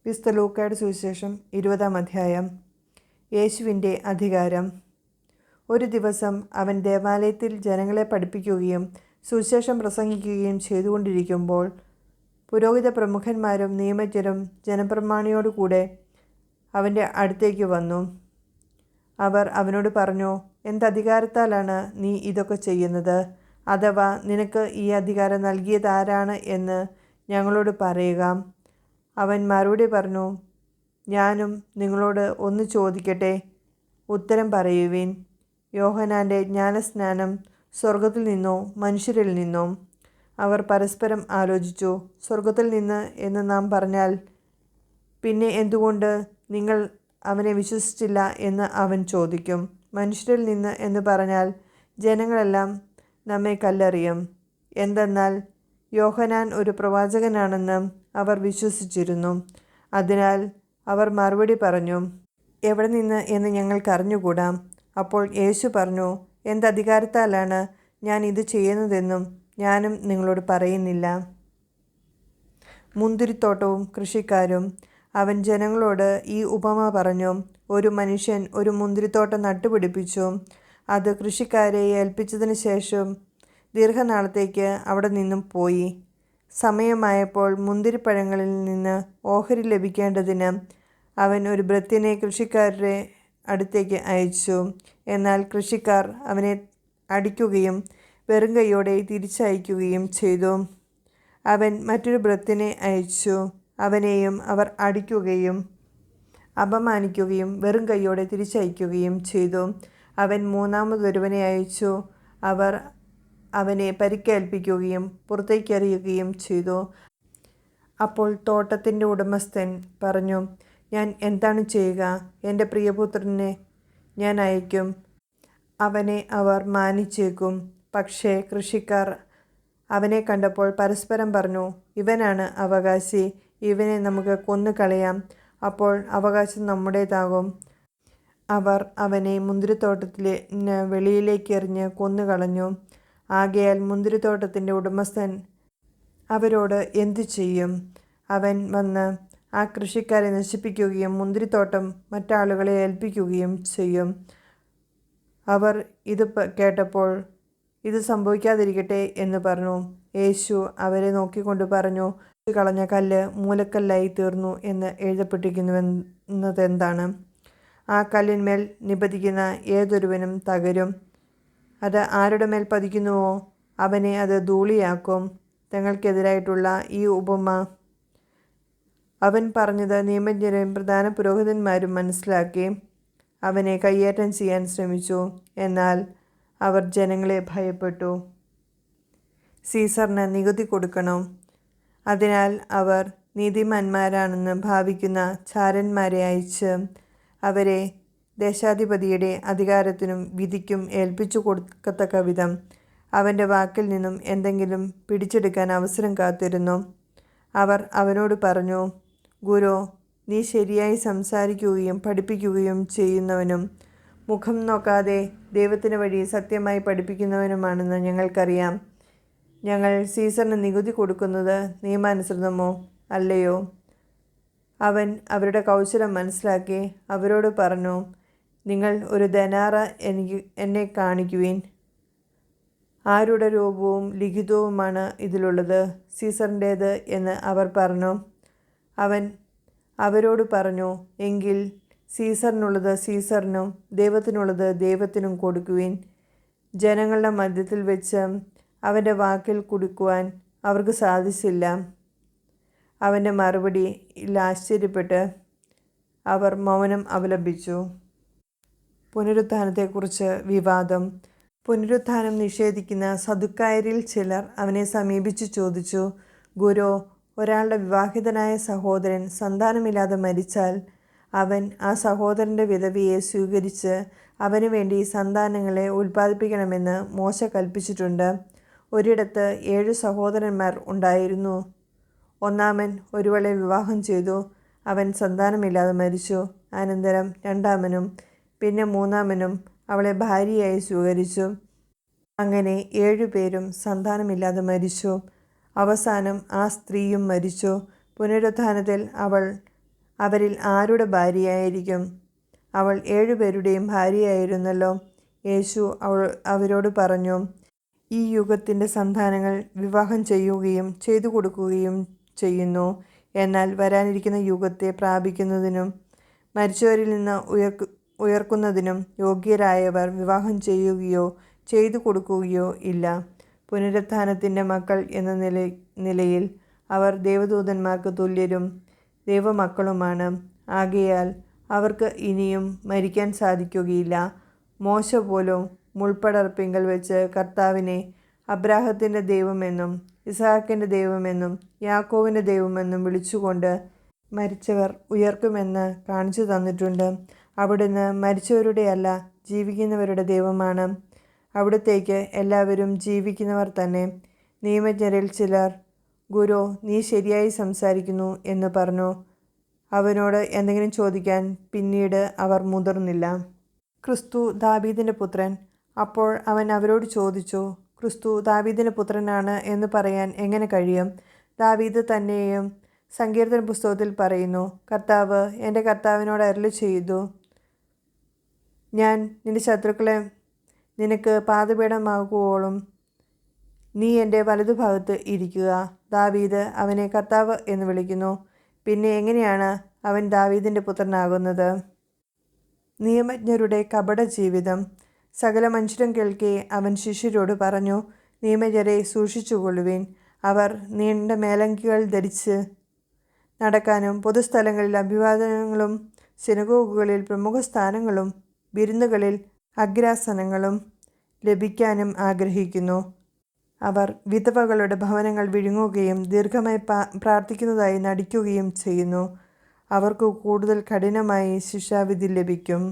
വിശുദ്ധ ലൂക്കായുടെ സുവിശേഷം 20-ാം അധ്യായം. യേശുവിൻ്റെ അധികാരം. ഒരു ദിവസം അവൻ ദേവാലയത്തിൽ ജനങ്ങളെ പഠിപ്പിക്കുകയും സുവിശേഷം പ്രസംഗിക്കുകയും ചെയ്തുകൊണ്ടിരിക്കുമ്പോൾ പുരോഹിത പ്രമുഖന്മാരും നിയമജ്ഞരും ജനപ്രമാണിയോടുകൂടെ അവൻ്റെ അടുത്തേക്ക് വന്നു. അവർ അവനോട് പറഞ്ഞു, എന്തധികാരത്താലാണ് നീ ഇതൊക്കെ ചെയ്യുന്നത്? അഥവാ നിനക്ക് ഈ അധികാരം നൽകിയതാരാണ് എന്ന് ഞങ്ങളോട് പറയുക. അവൻ മറുപടി പറഞ്ഞു, ഞാനും നിങ്ങളോട് ഒന്ന് ചോദിക്കട്ടെ, ഉത്തരം പറയുവിൻ. യോഹന്നാൻ്റെ ജ്ഞാനസ്നാനം സ്വർഗത്തിൽ നിന്നോ മനുഷ്യരിൽ നിന്നോ? അവർ പരസ്പരം ആലോചിച്ചു. സ്വർഗത്തിൽ നിന്ന് എന്ന് നാം പറഞ്ഞാൽ പിന്നെ എന്തുകൊണ്ട് നിങ്ങൾ അവനെ വിശ്വസിച്ചില്ല എന്ന് അവൻ ചോദിക്കും. മനുഷ്യരിൽ നിന്ന് എന്ന് പറഞ്ഞാൽ ജനങ്ങളെല്ലാം നമ്മെ കല്ലെറിയും. എന്തെന്നാൽ യോഹന്നാൻ ഒരു പ്രവാചകനാണെന്ന് അവർ വിശ്വസിച്ചിരുന്നു. അതിനാൽ അവർ മറുപടി പറഞ്ഞു, എവിടെ നിന്ന് എന്ന് ഞങ്ങൾക്കറിഞ്ഞുകൂടാ. അപ്പോൾ യേശു പറഞ്ഞു, എന്തധികാരത്താലാണ് ഞാൻ ഇത് ചെയ്യുന്നതെന്നും ഞാനും നിങ്ങളോട് പറയുന്നില്ല. മുന്തിരിത്തോട്ടവും കൃഷിക്കാരും. അവൻ ജനങ്ങളോട് ഈ ഉപമ പറഞ്ഞു. ഒരു മനുഷ്യൻ ഒരു മുന്തിരിത്തോട്ടം നട്ടുപിടിപ്പിച്ചു. അത് കൃഷിക്കാരെ ഏൽപ്പിച്ചതിന് ശേഷം ദീർഘനാളത്തേക്ക് അവിടെ നിന്നും പോയി. സമയമായപ്പോൾ മുന്തിരിപ്പഴങ്ങളിൽ നിന്ന് ഓഹരി ലഭിക്കേണ്ടതിന് അവൻ ഒരു ഭൃത്യനെ കൃഷിക്കാരുടെ അടുത്തേക്ക് അയച്ചു. എന്നാൽ കൃഷിക്കാർ അവനെ അടിക്കുകയും വെറും കൈയോടെ തിരിച്ചയക്കുകയും ചെയ്തു. അവൻ മറ്റൊരു ഭൃത്യനെ അയച്ചു. അവനെയും അവർ അടിക്കുകയും അപമാനിക്കുകയും വെറും കൈയോടെ തിരിച്ചയക്കുകയും ചെയ്തു. അവൻ മൂന്നാമതൊരുവനെ അയച്ചു. അവർ അവനെ പരിക്കേൽപ്പിക്കുകയും പുറത്തേക്കെറിയുകയും ചെയ്തു. അപ്പോൾ തോട്ടത്തിൻ്റെ ഉടമസ്ഥൻ പറഞ്ഞു, ഞാൻ എന്താണ് ചെയ്യുക? എൻ്റെ പ്രിയപുത്രനെ ഞാൻ അയക്കും, അവനെ അവർ മാനിച്ചേക്കും. പക്ഷേ കൃഷിക്കാർ അവനെ കണ്ടപ്പോൾ പരസ്പരം പറഞ്ഞു, ഇവനാണ് അവകാശി, ഇവനെ നമുക്ക് കൊന്നുകളയാം, അപ്പോൾ അവകാശം നമ്മുടേതാകും. അവർ അവനെ മുന്തിരിത്തോട്ടത്തിലെ വെളിയിലേക്ക് എറിഞ്ഞ് കൊന്നുകളഞ്ഞു. ആകയാൽ മുന്തിരിത്തോട്ടത്തിൻ്റെ ഉടമസ്ഥൻ അവരോട് എന്തു ചെയ്യും? അവൻ വന്ന് ആ കൃഷിക്കാരെ നശിപ്പിക്കുകയും മുന്തിരിത്തോട്ടം മറ്റാളുകളെ ഏൽപ്പിക്കുകയും ചെയ്യും. അവർ ഇത് കേട്ടപ്പോൾ ഇത് സംഭവിക്കാതിരിക്കട്ടെ എന്ന് പറഞ്ഞു. യേശു അവരെ നോക്കിക്കൊണ്ട് പറഞ്ഞു, കളഞ്ഞ കല്ല് മൂലക്കല്ലായി തീർന്നു എന്ന് എഴുതപ്പെട്ടിരിക്കുന്നുവെന്നതെന്താണ്? ആ കല്ലിന്മേൽ നിപതിക്കുന്ന ഏതൊരുവനും തകരും. അത് ആരുടെ മേൽ പതിക്കുന്നുവോ അവനെ അത് ധൂളിയാക്കും. തങ്ങൾക്കെതിരായിട്ടുള്ള ഈ ഉപമ അവൻ പറഞ്ഞത് നിയമജ്ഞരും പ്രധാന പുരോഹിതന്മാരും മനസ്സിലാക്കി അവനെ കയ്യേറ്റം ചെയ്യാൻ ശ്രമിച്ചു. എന്നാൽ അവർ ജനങ്ങളെ ഭയപ്പെട്ടു. സീസറിന് നികുതി കൊടുക്കണം. അതിനാൽ അവർ നീതിമാന്മാരാണെന്ന് ഭാവിക്കുന്ന ചാരന്മാരെ അയച്ച് അവരെ ദേശാധിപതിയുടെ അധികാരത്തിനും വിധിക്കും ഏൽപ്പിച്ചു കൊടുക്കത്തക്ക വിധം അവൻ്റെ വാക്കിൽ നിന്നും എന്തെങ്കിലും പിടിച്ചെടുക്കാൻ അവസരം കാത്തിരുന്നു. അവർ അവനോട് പറഞ്ഞു, ഗുരു, നീ ശരിയായി സംസാരിക്കുകയും പഠിപ്പിക്കുകയും ചെയ്യുന്നവനും മുഖം നോക്കാതെ ദൈവത്തിൻ്റെ വഴി സത്യമായി പഠിപ്പിക്കുന്നവനുമാണെന്ന് ഞങ്ങൾക്കറിയാം. ഞങ്ങൾ സീസറിന് നികുതി കൊടുക്കുന്നത് നിയമാനുസൃതമോ അല്ലയോ? അവൻ അവരുടെ കൗശലം മനസ്സിലാക്കി അവരോട് പറഞ്ഞു, നിങ്ങൾ ഒരു ദനാറ എന്നെ കാണിക്കുവിൻ. ആരുടെ രൂപവും ലിഖിതവുമാണ് ഇതിലുള്ളത്? സീസറിൻ്റേത് എന്ന് അവർ പറഞ്ഞു. അവൻ അവരോട് പറഞ്ഞു, എങ്കിൽ സീസറിനുള്ളത് സീസറിനും ദൈവത്തിനുള്ളത് ദൈവത്തിനും കൊടുക്കുവിൻ. ജനങ്ങളുടെ മധ്യത്തിൽ വെച്ച് അവൻ്റെ വാക്കിൽ കുടുക്കുവാൻ അവർക്ക് സാധിച്ചില്ല. അവൻ്റെ മറുപടിയിൽ ആശ്ചര്യപ്പെട്ട് അവർ മൗനം അവലംബിച്ചു. പുനരുത്ഥാനത്തെക്കുറിച്ച് വിവാദം. പുനരുത്ഥാനം നിഷേധിക്കുന്ന സദുക്കായരിൽ ചിലർ അവനെ സമീപിച്ച് ചോദിച്ചു, ഗുരു, ഒരാളുടെ വിവാഹിതനായ സഹോദരൻ സന്താനമില്ലാതെ മരിച്ചാൽ അവൻ ആ സഹോദരൻ്റെ വിധവയെ സ്വീകരിച്ച് അവന് വേണ്ടി സന്താനങ്ങളെ ഉൽപ്പാദിപ്പിക്കണമെന്ന് മോശ കൽപ്പിച്ചിട്ടുണ്ട്. ഒരിടത്ത് 7 സഹോദരന്മാർ ഉണ്ടായിരുന്നു. ഒന്നാമൻ ഒരുവളെ വിവാഹം ചെയ്തു. അവൻ സന്താനമില്ലാതെ മരിച്ചു. അനന്തരം രണ്ടാമനും പിന്നെ മൂന്നാമനും അവളെ ഭാര്യയായി സ്വീകരിച്ചു. അങ്ങനെ 7 പേരും സന്താനമില്ലാതെ മരിച്ചു. അവസാനം ആ സ്ത്രീയും മരിച്ചു. പുനരുത്ഥാനത്തിൽ അവൾ അവരിൽ ആരുടെ ഭാര്യയായിരിക്കും? അവൾ 7 പേരുടെയും ഭാര്യയായിരുന്നല്ലോ. യേശു അവരോട് പറഞ്ഞു, ഈ യുഗത്തിൻ്റെ സന്താനങ്ങൾ വിവാഹം ചെയ്യുകയും ചെയ്തു കൊടുക്കുകയും ചെയ്യുന്നു. എന്നാൽ വരാനിരിക്കുന്ന യുഗത്തെ പ്രാപിക്കുന്നതിനും മരിച്ചവരിൽ നിന്ന് ഉയർക്കുന്നതിനും യോഗ്യരായവർ വിവാഹം ചെയ്യുകയോ ചെയ്തു കൊടുക്കുകയോ ഇല്ല. പുനരുത്ഥാനത്തിൻ്റെ മക്കൾ എന്ന നിലയിൽ അവർ ദേവദൂതന്മാർക്ക് തുല്യരും ദൈവമക്കളുമാണ്. ആകയാൽ അവർക്ക് ഇനിയും മരിക്കാൻ സാധിക്കുകയില്ല. മോശ പോലും മുൾപ്പടർപ്പിങ്കൽ വെച്ച് കർത്താവിനെ അബ്രാഹത്തിൻ്റെ ദൈവമെന്നും ഇസ്ഹാക്കിൻ്റെ ദൈവമെന്നും യാക്കോബിൻ്റെ ദൈവമെന്നും വിളിച്ചുകൊണ്ട് മരിച്ചവർ ഉയർക്കുമെന്ന് കാണിച്ചു തന്നിട്ടുണ്ട്. അവിടുന്ന് മരിച്ചവരുടെയല്ല, ജീവിക്കുന്നവരുടെ ദൈവമാണ്. അവിടുത്തേക്ക് എല്ലാവരും ജീവിക്കുന്നവർ തന്നെ. നിയമജ്ഞരിൽ ചിലർ, ഗുരു, നീ ശരിയായി സംസാരിക്കുന്നു എന്ന് പറഞ്ഞു. അവനോട് എന്തെങ്കിലും ചോദിക്കാൻ പിന്നീട് അവർ മുതിർന്നില്ല. ക്രിസ്തു ദാവീദിൻ്റെ പുത്രൻ. അപ്പോൾ അവൻ അവരോട് ചോദിച്ചു, ക്രിസ്തു ദാവീദിൻ്റെ പുത്രനാണ് എന്ന് പറയാൻ എങ്ങനെ കഴിയും? ദാവീദ് തന്നെയും സങ്കീർത്തന പുസ്തകത്തിൽ പറയുന്നു, കർത്താവ് എൻ്റെ കർത്താവിനോട് അരുളി ചെയ്തു, ഞാൻ നിന്റെ ശത്രുക്കളെ നിനക്ക് പാദപീഠമാകുവോളം നീ എൻ്റെ വലതുഭാഗത്ത് ഇരിക്കുക. ദാവീദ് അവനെ കർത്താവ് എന്ന് വിളിക്കുന്നു. പിന്നെ എങ്ങനെയാണ് അവൻ ദാവീദിൻ്റെ പുത്രനാകുന്നത്? നിയമജ്ഞരുടെ കപട ജീവിതം. സകല മനുഷ്യരും കേൾക്കെ അവൻ ശിഷ്യരോട് പറഞ്ഞു, നിയമജ്ഞരെ സൂക്ഷിച്ചുകൊള്ളുവിൻ. അവർ നീണ്ട മേലങ്കികൾ ധരിച്ച് നടക്കാനും പൊതുസ്ഥലങ്ങളിൽ അഭിവാദനങ്ങളും സിനഗോഗുകളിൽ പ്രമുഖ സ്ഥാനങ്ങളും വിരുന്നുകളിൽ അഗ്രാസനങ്ങളും ലഭിക്കാനും ആഗ്രഹിക്കുന്നു. അവർ വിധവകളുടെ ഭവനങ്ങൾ വിഴുങ്ങുകയും ദീർഘമായി പ്രാർത്ഥിക്കുന്നതായി നടിക്കുകയും ചെയ്യുന്നു. അവർക്ക് കൂടുതൽ കഠിനമായി ശിക്ഷാവിധി ലഭിക്കും.